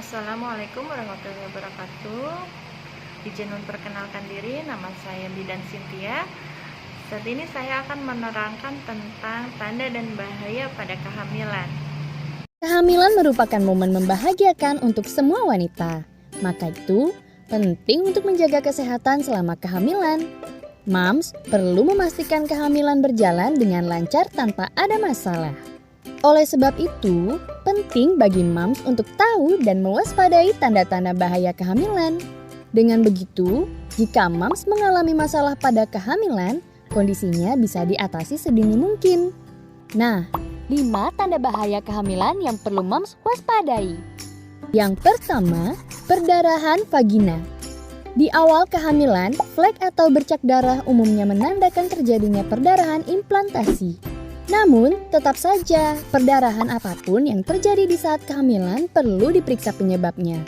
Assalamualaikum warahmatullahi wabarakatuh. Izin memperkenalkan diri, nama saya Bidan Cynthia. Saat ini saya akan menerangkan tentang tanda dan bahaya pada kehamilan. Kehamilan merupakan momen membahagiakan untuk semua wanita. Maka itu, penting untuk menjaga kesehatan selama kehamilan. Moms perlu memastikan kehamilan berjalan dengan lancar tanpa ada masalah. Oleh sebab itu, penting bagi moms untuk tahu dan mewaspadai tanda-tanda bahaya kehamilan. Dengan begitu, jika moms mengalami masalah pada kehamilan, kondisinya bisa diatasi sedini mungkin. Nah, 5 tanda bahaya kehamilan yang perlu moms waspadai. Yang pertama, perdarahan vagina. Di awal kehamilan, flek atau bercak darah umumnya menandakan terjadinya perdarahan implantasi. Namun, tetap saja, perdarahan apapun yang terjadi di saat kehamilan perlu diperiksa penyebabnya.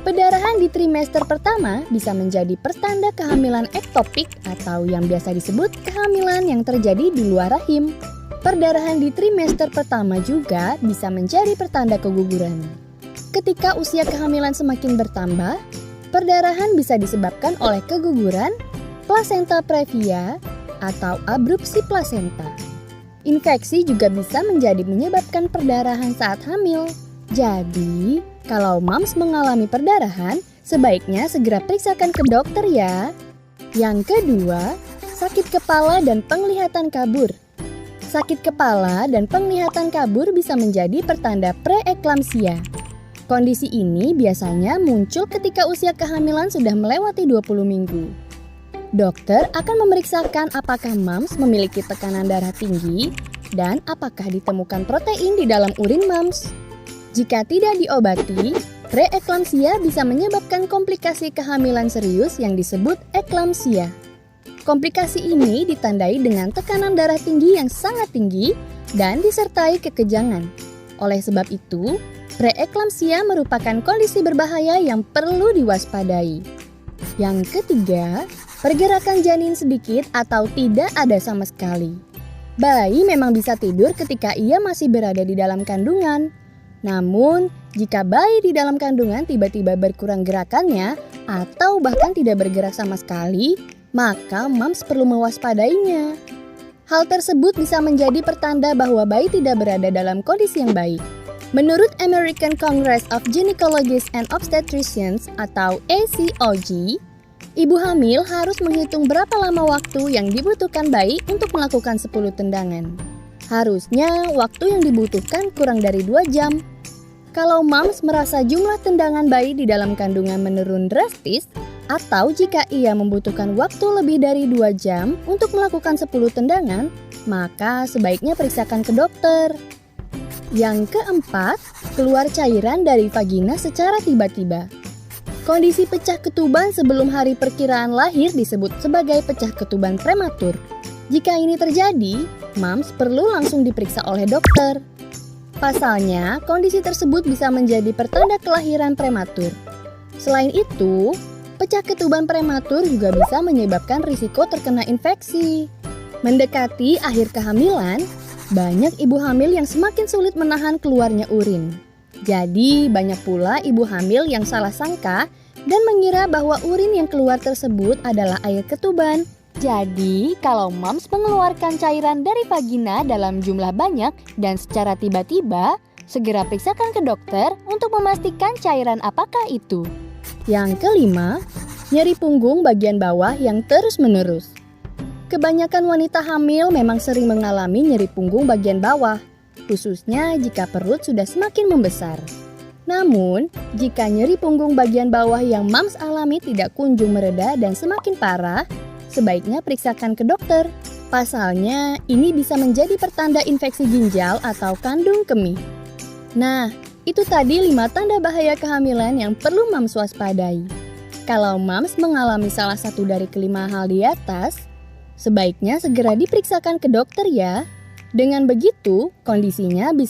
Perdarahan di trimester pertama bisa menjadi pertanda kehamilan ektopik atau yang biasa disebut kehamilan yang terjadi di luar rahim. Perdarahan di trimester pertama juga bisa menjadi pertanda keguguran. Ketika usia kehamilan semakin bertambah, perdarahan bisa disebabkan oleh keguguran, plasenta previa, atau abrupsi plasenta. Infeksi juga bisa menyebabkan perdarahan saat hamil. Jadi, kalau moms mengalami perdarahan, sebaiknya segera periksakan ke dokter ya. Yang kedua, sakit kepala dan penglihatan kabur. Sakit kepala dan penglihatan kabur bisa menjadi pertanda preeklamsia. Kondisi ini biasanya muncul ketika usia kehamilan sudah melewati 20 minggu. Dokter akan memeriksakan apakah moms memiliki tekanan darah tinggi dan apakah ditemukan protein di dalam urin moms. Jika tidak diobati, preeklamsia bisa menyebabkan komplikasi kehamilan serius yang disebut eklamsia. Komplikasi ini ditandai dengan tekanan darah tinggi yang sangat tinggi dan disertai kekejangan. Oleh sebab itu, preeklamsia merupakan kondisi berbahaya yang perlu diwaspadai. Yang ketiga, pergerakan janin sedikit atau tidak ada sama sekali. Bayi memang bisa tidur ketika ia masih berada di dalam kandungan. Namun, jika bayi di dalam kandungan tiba-tiba berkurang gerakannya atau bahkan tidak bergerak sama sekali, maka moms perlu mewaspadainya. Hal tersebut bisa menjadi pertanda bahwa bayi tidak berada dalam kondisi yang baik. Menurut American Congress of Gynecologists and Obstetricians atau ACOG, ibu hamil harus menghitung berapa lama waktu yang dibutuhkan bayi untuk melakukan 10 tendangan. Harusnya waktu yang dibutuhkan kurang dari 2 jam. Kalau moms merasa jumlah tendangan bayi di dalam kandungan menurun drastis, atau jika ia membutuhkan waktu lebih dari 2 jam untuk melakukan 10 tendangan, maka sebaiknya periksakan ke dokter. Yang keempat, keluar cairan dari vagina secara tiba-tiba. Kondisi pecah ketuban sebelum hari perkiraan lahir disebut sebagai pecah ketuban prematur. Jika ini terjadi, moms perlu langsung diperiksa oleh dokter. Pasalnya, kondisi tersebut bisa menjadi pertanda kelahiran prematur. Selain itu, pecah ketuban prematur juga bisa menyebabkan risiko terkena infeksi. Mendekati akhir kehamilan, banyak ibu hamil yang semakin sulit menahan keluarnya urin. Jadi, banyak pula ibu hamil yang salah sangka dan mengira bahwa urin yang keluar tersebut adalah air ketuban. Jadi, kalau moms mengeluarkan cairan dari vagina dalam jumlah banyak dan secara tiba-tiba, segera periksakan ke dokter untuk memastikan cairan apakah itu. Yang kelima, nyeri punggung bagian bawah yang terus-menerus. Kebanyakan wanita hamil memang sering mengalami nyeri punggung bagian bawah, khususnya jika perut sudah semakin membesar. Namun, jika nyeri punggung bagian bawah yang moms alami tidak kunjung mereda dan semakin parah, sebaiknya periksakan ke dokter. Pasalnya, ini bisa menjadi pertanda infeksi ginjal atau kandung kemih. Nah, itu tadi 5 tanda bahaya kehamilan yang perlu moms waspadai. Kalau moms mengalami salah satu dari kelima hal di atas, sebaiknya segera diperiksakan ke dokter ya. Dengan begitu, kondisinya bisa